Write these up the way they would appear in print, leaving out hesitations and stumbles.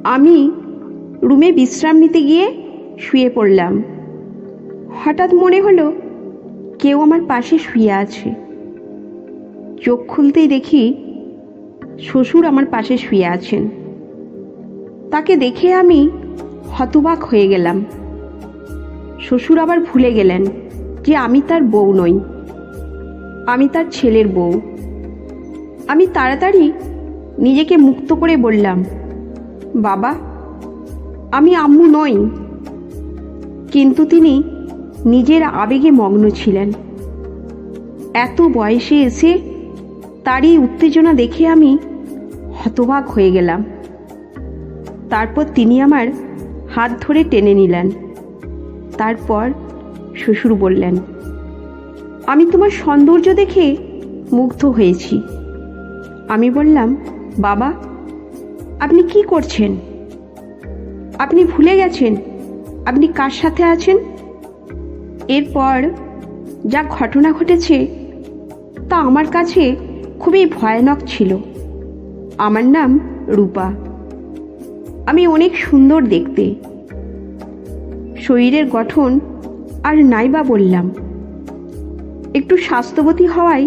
আমি রুমে বিশ্রাম নিতে গিয়ে শুয়ে পড়লাম। হঠাৎ মনে হলো কেউ আমার পাশে শুয়ে আছে। চোখ খুলতেই দেখি শ্বশুর আমার পাশে শুয়ে আছেন। তাকে দেখে আমি হতবাক হয়ে গেলাম। শ্বশুর আবার ভুলে গেলেন যে আমি তার বউ নই, আমি তার ছেলের বউ। আমি তাড়াতাড়ি নিজেকে মুক্ত করে বললাম, বাবা, আমি আম্মু নই। কিন্তু তিনি নিজের আবেগে মগ্ন ছিলেন। এত বয়সে এসে তারই উত্তেজনা দেখে আমি হতবাক হয়ে গেলাম। তারপর তিনি আমার হাত ধরে টেনে নিলেন। তারপর শ্বশুর বললেন, আমি তোমার সৌন্দর্য দেখে মুগ্ধ হয়েছি। আমি বললাম, বাবা, আপনি কি করছেন? আপনি ভুলে গেছেন আপনি কার সাথে আছেন? এরপর যা ঘটনা ঘটেছে তা আমার কাছে খুবই ভয়ানক ছিল। আমার নাম রূপা। আমি অনেক সুন্দর দেখতে। শরীরের গঠন আর নাইবা বললাম, একটু স্বাস্থ্যবতী হওয়ায়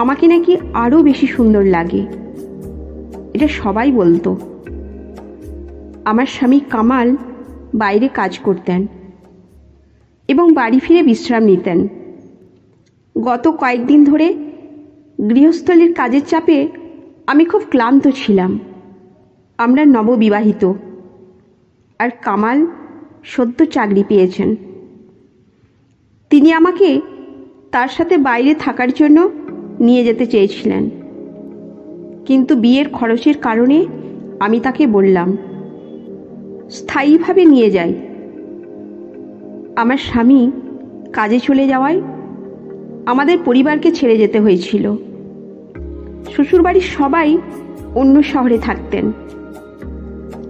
আমাকে নাকি আরও বেশি সুন্দর লাগে, এটা সবাই বলতো। আমার স্বামী কামাল বাইরে কাজ করতেন এবং বাড়ি ফিরে বিশ্রাম নিতেন। গত কয়েকদিন ধরে গৃহস্থলীর কাজের চাপে আমি খুব ক্লান্ত ছিলাম। আমরা নববিবাহিত, আর কামাল সদ্য চাকরি পেয়েছেন। তিনি আমাকে তার সাথে বাইরে থাকার জন্য নিয়ে যেতে চেয়েছিলেন, কিন্তু বিয়ের খরচের কারণে আমি তাকে বললাম স্থায়ীভাবে নিয়ে যাই। আমার স্বামী কাজে চলে যাওয়ায় আমাদের পরিবারকে ছেড়ে যেতে হয়েছিল। শ্বশুরবাড়ির সবাই অন্য শহরে থাকতেন।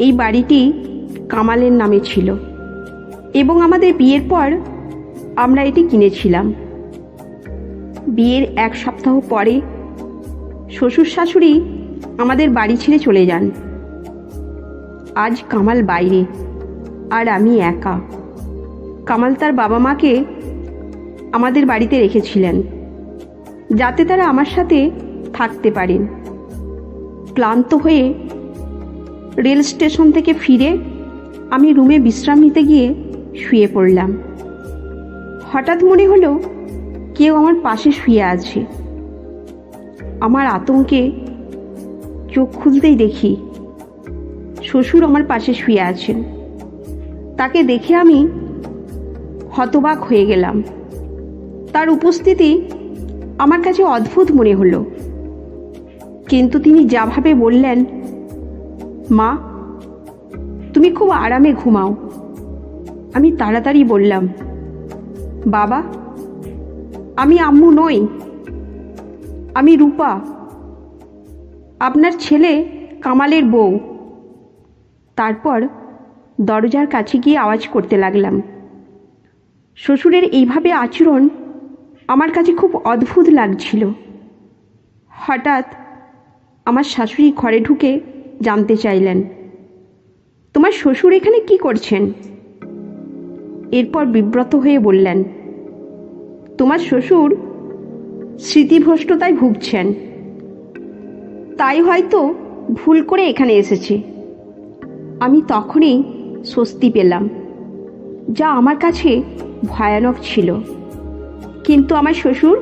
এই বাড়িটি কামালের নামে ছিল এবং আমাদের বিয়ের পর আমরা এটি কিনেছিলাম। বিয়ের 1 সপ্তাহ পরে শ্বশুর শাশুড়ি আমাদের বাড়ি ছেড়ে চলে যান। আজ কামাল বাইরে আর আমি একা। কামাল তার বাবা মাকে আমাদের বাড়িতে রেখেছিলেন যাতে তারা আমার সাথে থাকতে পারেন। ক্লান্ত হয়ে রেল স্টেশন থেকে ফিরে আমি রুমে বিশ্রাম নিতে গিয়ে শুয়ে পড়লাম। হঠাৎ মনে হলো কেউ আমার পাশে শুয়ে আছে। আমার আতঙ্কে চোখ খুলতেই দেখি শ্বশুর আমার পাশে শুয়ে আছেন। তাকে দেখে আমি হতবাক হয়ে গেলাম। তার উপস্থিতি আমার কাছে অদ্ভুত মনে হলো, কিন্তু তিনি যাভাবে বললেন, মা, তুমি খুব আরামে ঘুমাও। আমি তাড়াতাড়ি বললাম, বাবা, আমি আম্মু নই, আমি রূপা, আপনার ছেলে কামালের বউ। তারপর দরজার কাছে গিয়ে আওয়াজ করতে লাগলাম। শ্বশুরের এইভাবে আচরণ আমার কাছে খুব অদ্ভুত লাগছিল। হঠাৎ আমার শাশুড়ি ঘরে ঢুকে জানতে চাইলেন, তোমার শ্বশুর এখানে কি করছেন? এরপর বিব্রত হয়ে বললেন, তোমার শ্বশুর স্মৃতিভ্রষ্টতায় ভুগছেন, তাই হয়তো ভুল করে এখানে এসেছে। আমি তখনই স্বস্তি পেলাম, যা আমার কাছে ভয়ানক ছিল। কিন্তু আমার শ্বশুর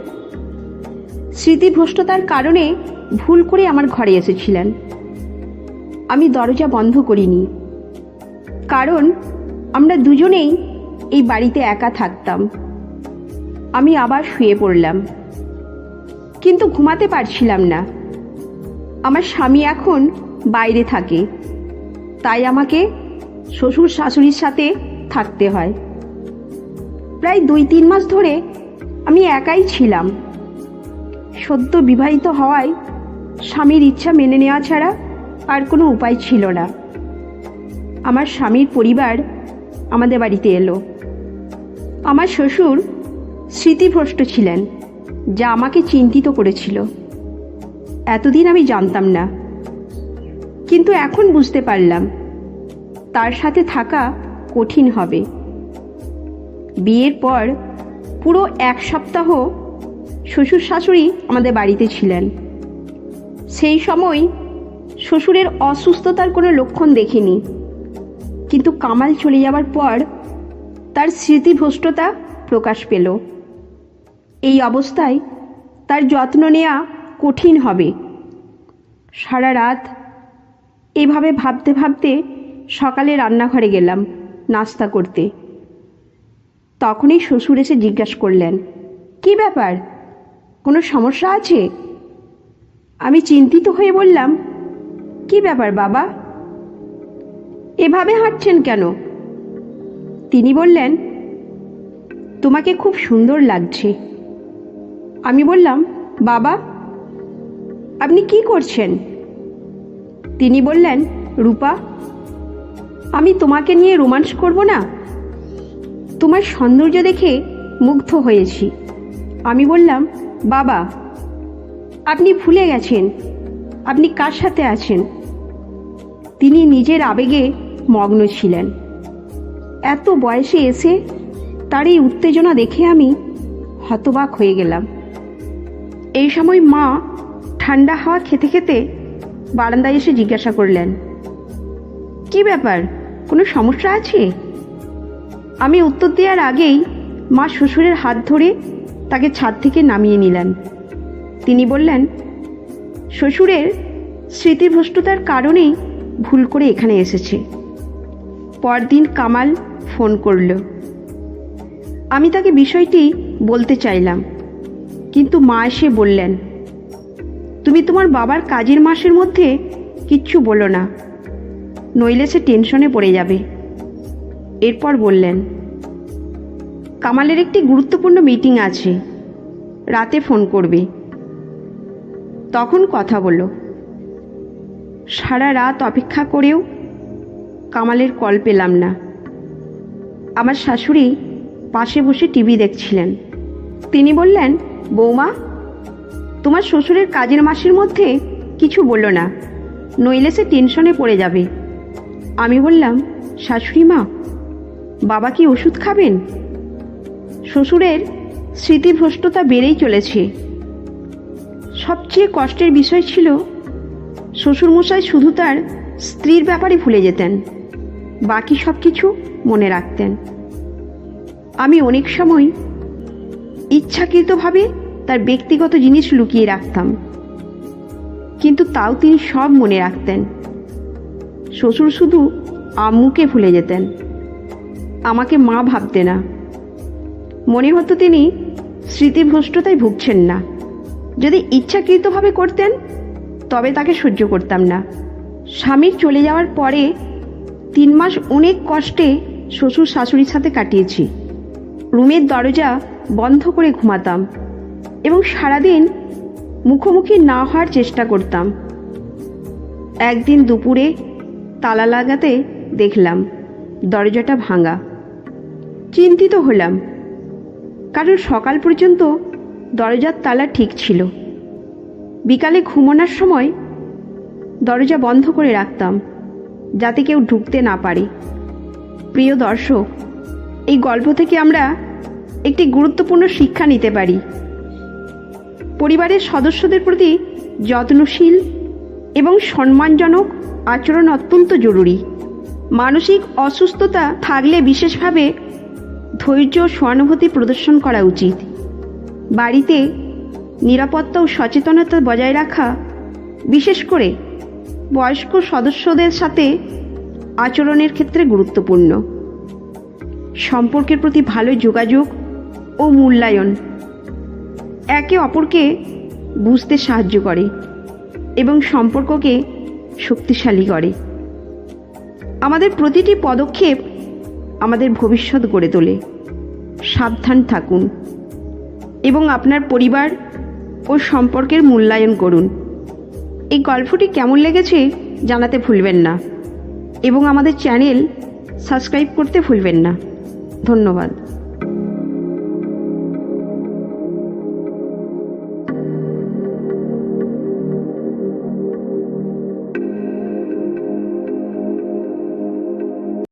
স্মৃতিভ্রষ্টতার কারণে ভুল করে আমার ঘরে এসেছিলেন। আমি দরজা বন্ধ করিনি, কারণ আমরা দুজনেই এই বাড়িতে একা থাকতাম। আমি আবার শুয়ে পড়লাম, কিন্তু ঘুমাতে পারছিলাম না। আমার স্বামী এখন বাইরে থাকে, তাই আমাকে শ্বশুর শাশুড়ির সাথে থাকতে হয়। প্রায় 2-3 মাস ধরে আমি একাই ছিলাম। সদ্য বিবাহিত হওয়ায় স্বামীর ইচ্ছা মেনে নেওয়া ছাড়া আর কোনো উপায় ছিল না। আমার স্বামীর পরিবার আমাদের বাড়িতে এলো। আমার শ্বশুর স্মৃতিভ্রষ্ট ছিলেন, যা আমাকে চিন্তিত করেছিল। এতদিন আমি জানতাম না, কিন্তু এখন বুঝতে পারলাম তার সাথে থাকা কঠিন হবে। বিয়ের পর পুরো 1 সপ্তাহ শ্বশুর শাশুড়ি আমাদের বাড়িতে ছিলেন। সেই সময় শ্বশুরের অসুস্থতার কোনো লক্ষণ দেখিনি, কিন্তু কামাল চলে যাওয়ার পর তার স্মৃতিভ্রষ্টতা প্রকাশ পেল। এই অবস্থায় তার যত্ন নেওয়া কঠিন হবে। সারা রাত এভাবে ভাবতে ভাবতে সকালে রান্নাঘরে গেলাম নাস্তা করতে। তখনই শ্বশুর এসে জিজ্ঞাসা করলেন, কি ব্যাপার, কোনো সমস্যা আছে? আমি চিন্তিত হয়ে বললাম, কি ব্যাপার বাবা, এভাবে হাঁটছেন কেন? তিনি বললেন, তোমাকে খুব সুন্দর লাগছে। আমি বললাম, বাবা আপনি কি করছেন? তিনি বললেন, রূপা, আমি তোমাকে নিয়ে রোমান্স করব না? তোমার সৌন্দর্য দেখে মুগ্ধ হয়েছি। আমি বললাম, বাবা আপনি ভুলে গেছেন আপনি কার সাথে আছেন। তিনি নিজের আবেগে মগ্ন ছিলেন। এত বয়সে এসে তার এই উত্তেজনা দেখে আমি হতবাক হয়ে গেলাম। এই সময় মা ঠান্ডা হাওয়া খেতে খেতে বারান্দায় এসে জিজ্ঞাসা করলেন, কি ব্যাপার, কোনো সমস্যা আছে? আমি উত্তর দেওয়ার আগেই মা শ্বশুরের হাত ধরে তাকে ছাদ থেকে নামিয়ে নিলেন। তিনি বললেন, শ্বশুরের স্মৃতিভ্রষ্টতার কারণেই ভুল করে এখানে এসেছে। পরদিন কামাল ফোন করল। আমি তাকে বিষয়টি বলতে চাইলাম, কিন্তু মা এসে বললেন, তুমি তোমার বাবার কাজের মাসের মধ্যে কিচ্ছু বলো না, নইলে সে টেনশনে পড়ে যাবে। এরপর বললেন, কামালের একটি গুরুত্বপূর্ণ মিটিং আছে, রাতে ফোন করবে। তখন কথা বলল। সারা রাত অপেক্ষা করেও কামালের কল পেলাম না। আমার শাশুড়ি পাশে বসে টিভি দেখছিলেন। তিনি বললেন, বৌমা তোমার শ্বশুরের কাজের মাসের মধ্যে কিছু বললো না, নইলে সে টেনশনে পড়ে যাবে। আমি বললাম, শাশুড়ি মা, বাবা কি ওষুধ খাবেন? শ্বশুরের স্মৃতিভ্রষ্টতা বেড়েই চলেছে। সবচেয়ে কষ্টের বিষয় ছিল শ্বশুরমশাই শুধু তার স্ত্রীর ব্যাপারে ভুলে যেতেন, বাকি সব কিছু মনে রাখতেন। আমি অনেক সময় ইচ্ছাকৃতভাবে তার ব্যক্তিগত জিনিস লুকিয়ে রাখতাম, কিন্তু তাও তিনি সব মনে রাখতেন। শ্বশুর শুধু আম্মুকে ভুলে যেতেন, আমাকে মা ভাবতে না। মনে হতো তিনি স্মৃতিভ্রষ্টতায় ভুগছেন না। যদি ইচ্ছাকৃতভাবে করতেন তবে তাকে সহ্য করতাম না। স্বামীর চলে যাওয়ার পরে 3 মাস অনেক কষ্টে শ্বশুর শাশুড়ির সাথে কাটিয়েছি। রুমের দরজা বন্ধ করে ঘুমাতাম এবং সারাদিন মুখোমুখি না হওয়ার চেষ্টা করতাম। একদিন দুপুরে তালা লাগাতে দেখলাম দরজাটা ভাঙা। চিন্তিত হলাম, কারণ সকাল পর্যন্ত দরজার তালা ঠিক ছিল। বিকালে ঘুমানোর সময় দরজা বন্ধ করে রাখতাম যাতে কেউ ঢুকতে না পারে। প্রিয় দর্শক, এই গল্প থেকে আমরা একটি গুরুত্বপূর্ণ শিক্ষা নিতে পারি। পরিবারের সদস্যদের প্রতি যত্নশীল এবং সম্মানজনক আচরণ অত্যন্ত জরুরি। মানসিক অসুস্থতা থাকলে বিশেষভাবে ধৈর্য ও সহানুভূতি প্রদর্শন করা উচিত। বাড়িতে নিরাপত্তা ও সচেতনতা বজায় রাখা, বিশেষ করে বয়স্ক সদস্যদের সাথে আচরণের ক্ষেত্রে গুরুত্বপূর্ণ। সম্পর্কের প্রতি ভালো যোগাযোগ ও মূল্যায়ন একে অপরকে বুঝতে সাহায্য করে এবং সম্পর্ককে শক্তিশালী করে। আমাদের প্রতিটি পদক্ষেপ আমাদের ভবিষ্যৎ গড়ে তোলে। সাবধান থাকুন এবং আপনার পরিবার ও সম্পর্কের মূল্যায়ন করুন। এই গল্পটি কেমন লেগেছে জানাতে ভুলবেন না এবং আমাদের চ্যানেল সাবস্ক্রাইব করতে ভুলবেন না। ধন্যবাদ।